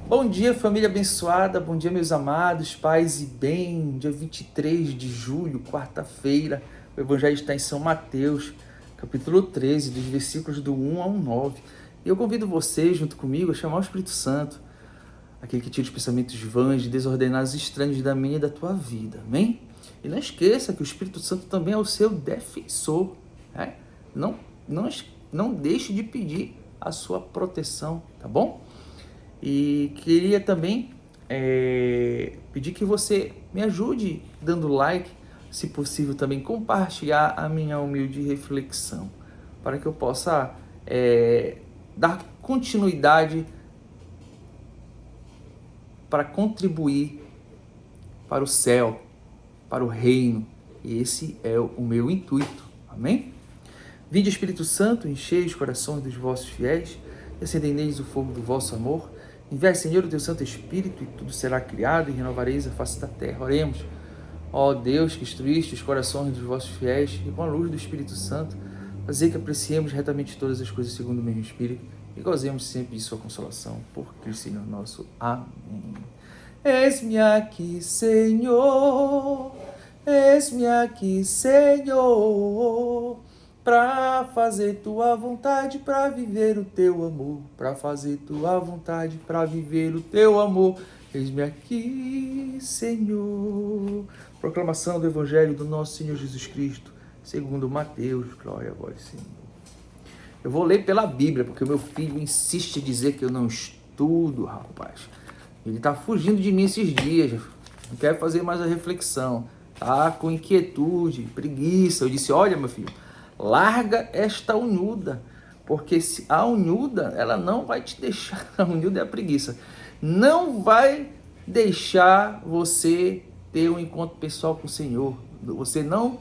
Bom dia, família abençoada, bom dia, meus amados, paz e bem. Dia 23 de julho, quarta-feira, o Evangelho está em São Mateus, capítulo 13, dos versículos do 1 ao 9. E eu convido você, junto comigo, a chamar o Espírito Santo, aquele que tira os pensamentos vãs e desordenados estranhos da minha e da tua vida, amém? E não esqueça que o Espírito Santo também é o seu defensor, né? Não deixe de pedir a sua proteção, tá bom? E queria também pedir que você me ajude dando like, se possível também compartilhar a minha humilde reflexão, para que eu possa dar continuidade para contribuir para o céu, para o reino. E esse é o meu intuito, amém? Vinde, Espírito Santo, enchei os corações dos vossos fiéis e acendei neles o fogo do vosso amor. Enviai, Senhor, o teu Santo Espírito, e tudo será criado, e renovareis a face da terra. Oremos. Ó Deus, que instruíste os corações dos vossos fiéis, e com a luz do Espírito Santo, fazer que apreciemos retamente todas as coisas segundo o mesmo Espírito, e gozemos sempre de sua consolação, por Cristo Senhor nosso. Amém. Eis-me aqui, Senhor, eis-me aqui, Senhor, para fazer tua vontade, para viver o teu amor, para fazer tua vontade, para viver o teu amor. Eis-me aqui, Senhor. Proclamação do Evangelho do nosso Senhor Jesus Cristo, segundo Mateus. Glória a vós, Senhor. Eu vou ler pela Bíblia, porque o meu filho insiste em dizer que eu não estudo, rapaz. Ele está fugindo de mim esses dias, não quer fazer mais a reflexão, tá com inquietude, preguiça. Eu disse, olha, meu filho, larga esta unhuda, porque a unhuda, ela não vai te deixar, a unhuda é a preguiça, não vai deixar você ter um encontro pessoal com o Senhor. Você não,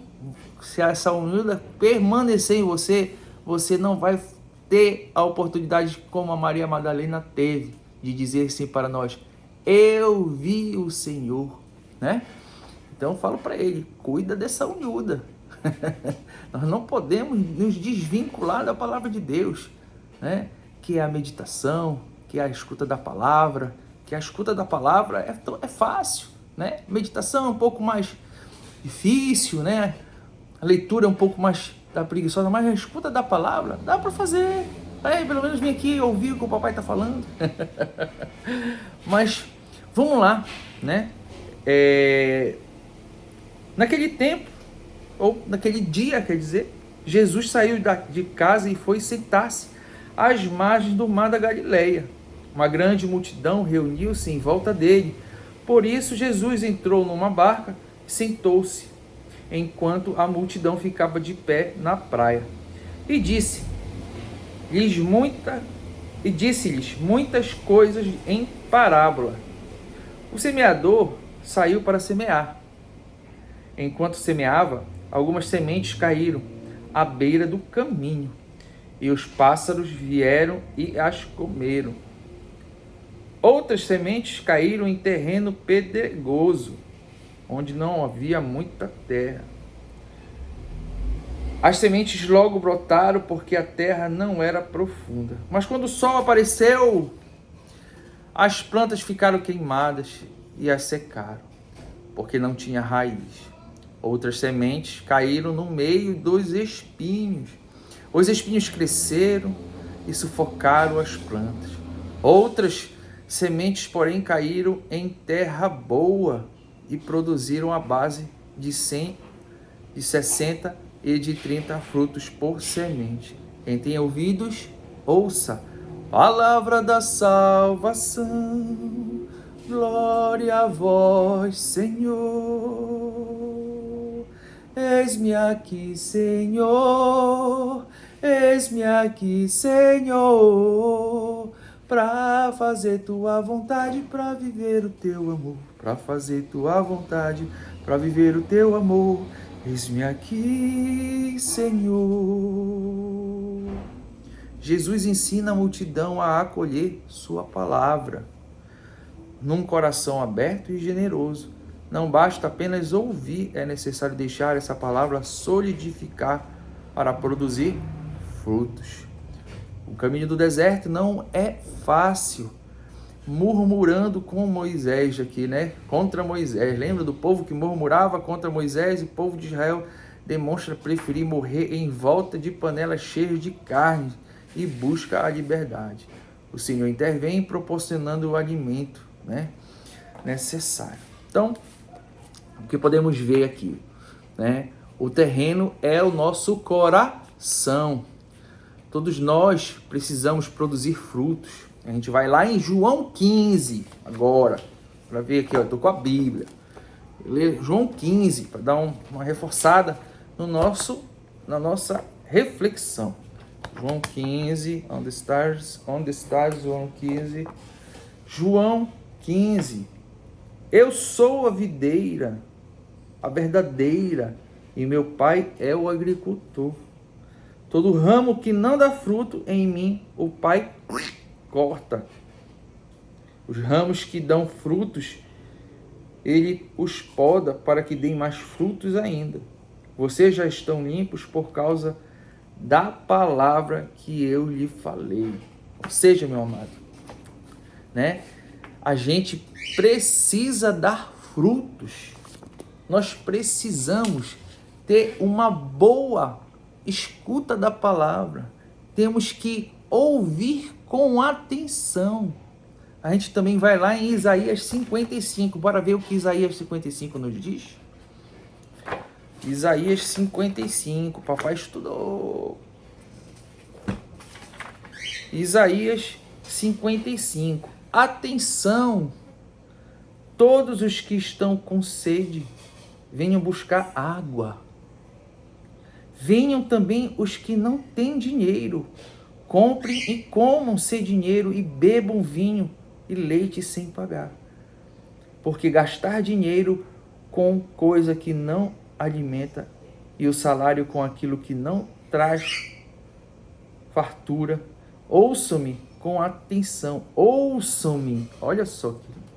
se essa unhuda permanecer em você, você não vai ter a oportunidade, como a Maria Madalena teve, de dizer assim para nós, eu vi o Senhor, né? Então eu falo para ele, cuida dessa unhuda. Nós não podemos nos desvincular da palavra de Deus, né? Que é a meditação, que é a escuta da palavra, que a escuta da palavra é fácil, né? Meditação é um pouco mais difícil, né? A leitura é um pouco mais preguiçosa, mas a escuta da palavra dá para fazer. Aí, pelo menos vim aqui ouvir o que o papai está falando. Mas vamos lá, né? Naquele tempo, ou naquele dia, quer dizer, Jesus saiu de casa e foi sentar-se às margens do mar da Galileia. Uma grande multidão reuniu-se em volta dele. Por isso, Jesus entrou numa barca e sentou-se, enquanto a multidão ficava de pé na praia. E disse-lhes muitas coisas em parábola. O semeador saiu para semear. Enquanto semeava, algumas sementes caíram à beira do caminho, e os pássaros vieram e as comeram. Outras sementes caíram em terreno pedregoso, onde não havia muita terra. As sementes logo brotaram, porque a terra não era profunda. Mas quando o sol apareceu, as plantas ficaram queimadas e as secaram, porque não tinha raiz. Outras sementes caíram no meio dos espinhos. Os espinhos cresceram e sufocaram as plantas. Outras sementes, porém, caíram em terra boa e produziram a base de 100, de 60 e de 30 frutos por semente. Quem tem ouvidos, ouça. Palavra da salvação. Glória a vós, Senhor. Eis-me aqui, Senhor, eis-me aqui, Senhor, para fazer tua vontade, para viver o teu amor, para fazer tua vontade, para viver o teu amor. Eis-me aqui, Senhor. Jesus ensina a multidão a acolher sua palavra num coração aberto e generoso. Não basta apenas ouvir, é necessário deixar essa palavra solidificar para produzir frutos. O caminho do deserto não é fácil, murmurando com Moisés aqui, né? Contra Moisés. Lembra do povo que murmurava contra Moisés? E o povo de Israel demonstra preferir morrer em volta de panelas cheias de carne e busca a liberdade. O Senhor intervém proporcionando o alimento, né, necessário. Então, o que podemos ver aqui, né? O terreno é o nosso coração. Todos nós precisamos produzir frutos. A gente vai lá em João 15 agora, para ver aqui, ó, eu tô com a Bíblia. Eu leio João 15 para dar uma reforçada no na nossa reflexão. João 15, on the stars, João 15. João 15. Eu sou a videira, a verdadeira, e meu pai é o agricultor. Todo ramo que não dá fruto em mim, o pai corta. Os ramos que dão frutos, ele os poda para que deem mais frutos ainda. Vocês já estão limpos por causa da palavra que eu lhe falei. Ou seja, meu amado, né? A gente precisa dar frutos. Nós precisamos ter uma boa escuta da palavra. Temos que ouvir com atenção. A gente também vai lá em Isaías 55. Bora ver o que Isaías 55 nos diz? Isaías 55. Papai estudou. Isaías 55. Atenção! Todos os que estão com sede, venham buscar água. Venham também os que não têm dinheiro. Comprem e comam sem dinheiro e bebam vinho e leite sem pagar. Porque gastar dinheiro com coisa que não alimenta e o salário com aquilo que não traz fartura. Ouçam-me com atenção. Ouçam-me. Olha só, querido.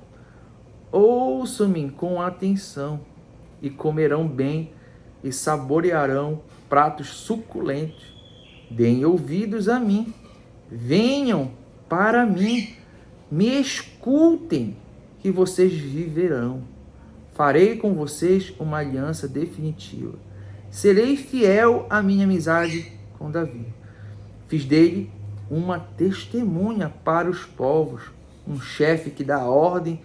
Ouçam-me com atenção e comerão bem e saborearão pratos suculentos. Deem ouvidos a mim. Venham para mim. Me escutem, que vocês viverão. Farei com vocês uma aliança definitiva. Serei fiel à minha amizade com Davi. Fiz dele uma testemunha para os povos, um chefe que dá ordem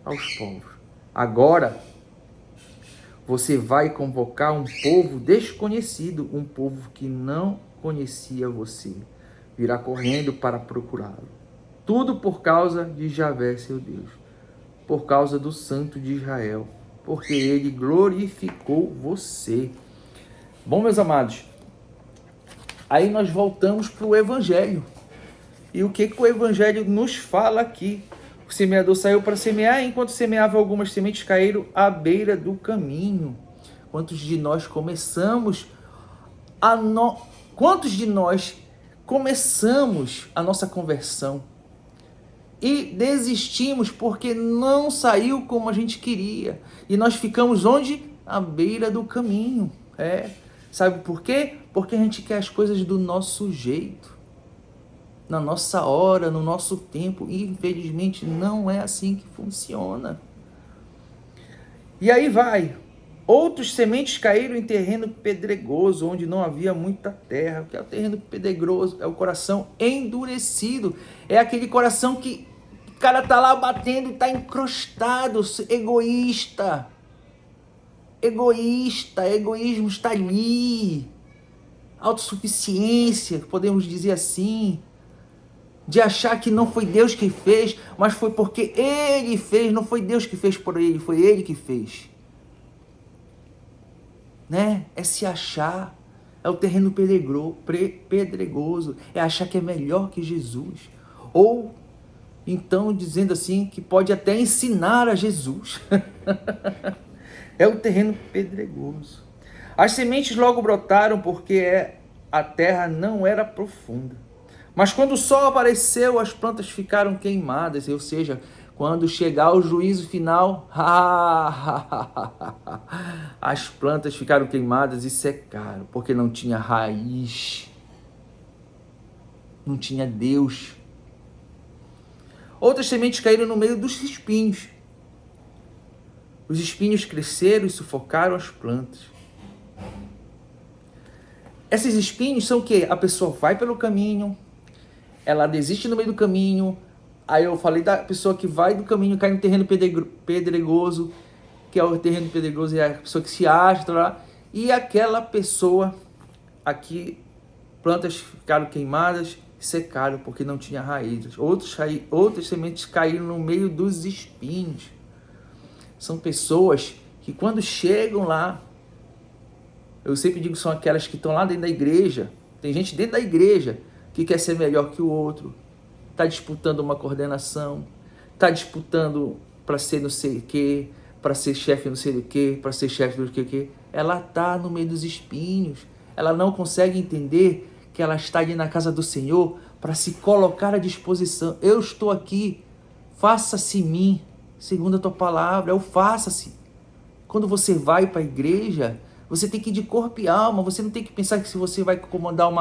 aos povos. Agora, você vai convocar um povo desconhecido, um povo que não conhecia você. Virá correndo para procurá-lo. Tudo por causa de Javé, seu Deus, por causa do Santo de Israel, porque ele glorificou você. Bom, meus amados, aí nós voltamos para o Evangelho. E o que o Evangelho nos fala aqui? O semeador saiu para semear, enquanto semeava, algumas sementes caíram à beira do caminho. Quantos de nós começamos Quantos de nós começamos a nossa conversão e desistimos porque não saiu como a gente queria? E nós ficamos onde? À beira do caminho. Sabe por quê? Porque a gente quer as coisas do nosso jeito, na nossa hora, no nosso tempo. E infelizmente não é assim que funciona. E aí vai. Outros sementes caíram em terreno pedregoso, onde não havia muita terra. O que é o terreno pedregoso? É o coração endurecido. É aquele coração que o cara tá lá batendo e tá encrostado, egoísta. Egoísmo está ali. Autossuficiência, podemos dizer assim. De achar que não foi Deus que fez, mas foi porque ele fez. Não foi Deus que fez por ele, foi ele que fez. Né? É se achar. É o terreno pedregoso. É achar que é melhor que Jesus. Ou então dizendo assim que pode até ensinar a Jesus. É o terreno pedregoso. As sementes logo brotaram porque a terra não era profunda. Mas quando o sol apareceu, as plantas ficaram queimadas. Ou seja, quando chegar o juízo final, as plantas ficaram queimadas e secaram, porque não tinha raiz, não tinha Deus. Outras sementes caíram no meio dos espinhos. Os espinhos cresceram e sufocaram as plantas. Esses espinhos são o quê? A pessoa vai pelo caminho, ela desiste no meio do caminho. Aí eu falei da pessoa que vai do caminho, cai no terreno pedregoso, que é o terreno pedregoso, é a pessoa que se acha, lá. E aquela pessoa aqui, plantas ficaram queimadas, secaram porque não tinha raízes. Outras sementes caíram no meio dos espinhos. São pessoas que quando chegam lá, eu sempre digo que são aquelas que estão lá dentro da igreja. Tem gente dentro da igreja que quer ser melhor que o outro, está disputando uma coordenação, está disputando para ser não sei o quê, para ser chefe não sei o quê, para ser chefe do que. Ela está no meio dos espinhos. Ela não consegue entender que ela está ali na casa do Senhor para se colocar à disposição. Eu estou aqui, faça-se em mim, segundo a tua palavra, eu faça-se. Quando você vai para a igreja, você tem que ir de corpo e alma, você não tem que pensar que se você vai comandar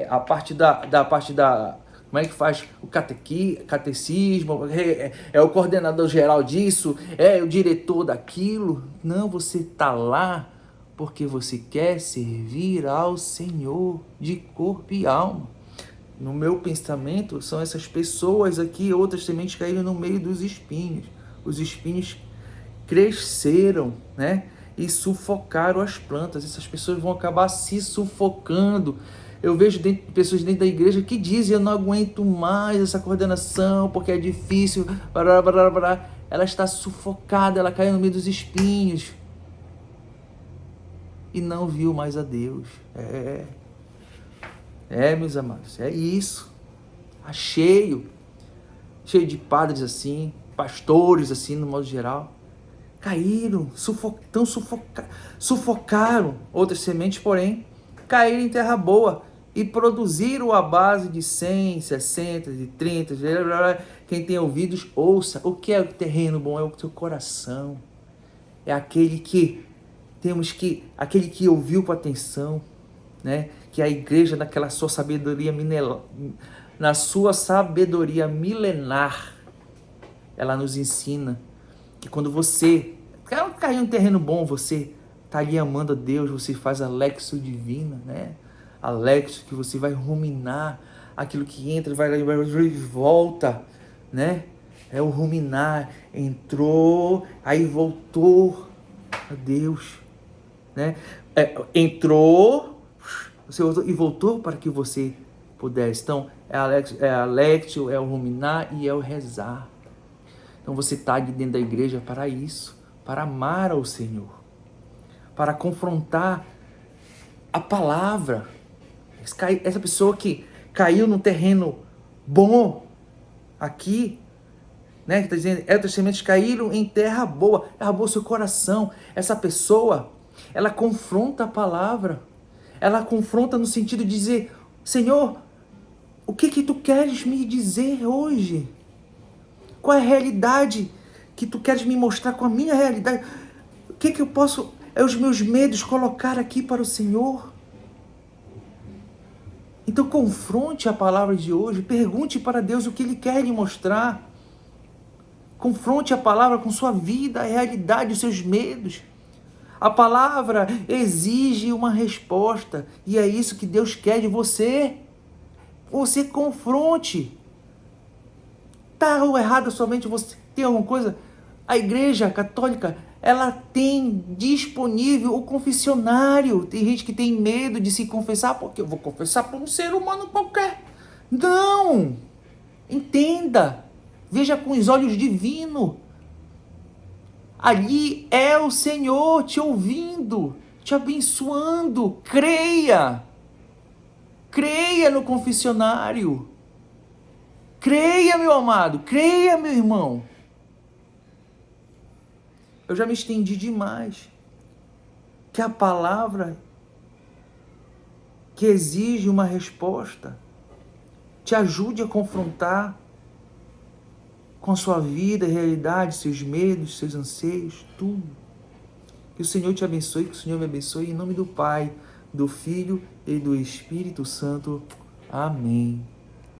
a parte da como é que faz o catecismo, é o coordenador geral disso, é o diretor daquilo. Não, você está lá porque você quer servir ao Senhor de corpo e alma. No meu pensamento, são essas pessoas aqui, outras sementes caíram no meio dos espinhos. Os espinhos cresceram, né? E sufocaram as plantas. Essas pessoas vão acabar se sufocando. Eu vejo pessoas dentro da igreja que dizem: eu não aguento mais essa coordenação porque é difícil. Ela está sufocada, ela caiu no meio dos espinhos e não viu mais a Deus. Meus amados, é isso. Tá cheio de padres assim, pastores assim, no modo geral. Caíram, sufocaram outras sementes, porém, caíram em terra boa e produziram a base de 100, 60, de 30, quem tem ouvidos, ouça. O que é o terreno bom? É o teu coração. É aquele que ouviu com atenção, né? Que a igreja, naquela sua sabedoria milenar, ela nos ensina que quando você cair em um terreno bom, você está ali amando a Deus, você faz a Lexio Divina, né? A Lexio, que você vai ruminar aquilo que entra, vai e volta, né? É o ruminar, entrou, aí voltou a Deus, né? Entrou, você voltou, e voltou para que você pudesse. Então, é a Lexio, é o ruminar e é o rezar. Então você está ali dentro da igreja para isso, para amar ao Senhor, para confrontar a palavra. Essa pessoa que caiu no terreno bom aqui, né, que está dizendo, outras sementes caíram em terra boa o seu coração. Essa pessoa, ela confronta a palavra, ela confronta no sentido de dizer: Senhor, o que tu queres me dizer hoje? Qual é a realidade que tu queres me mostrar com a minha realidade? O que eu posso, os meus medos, colocar aqui para o Senhor? Então confronte a palavra de hoje, pergunte para Deus o que Ele quer lhe mostrar. Confronte a palavra com sua vida, a realidade, os seus medos. A palavra exige uma resposta e é isso que Deus quer de você. Você confronte. Está ou errado somente você tem alguma coisa? A Igreja Católica, ela tem disponível o confessionário. Tem gente que tem medo de se confessar, porque eu vou confessar para um ser humano qualquer. Não! Entenda. Veja com os olhos divinos. Ali é o Senhor te ouvindo, te abençoando. Creia. Creia no confessionário. Creia, meu amado, creia, meu irmão. Eu já me estendi demais. Que a palavra que exige uma resposta te ajude a confrontar com a sua vida, realidade, seus medos, seus anseios, tudo. Que o Senhor te abençoe, que o Senhor me abençoe, em nome do Pai, do Filho e do Espírito Santo. Amém.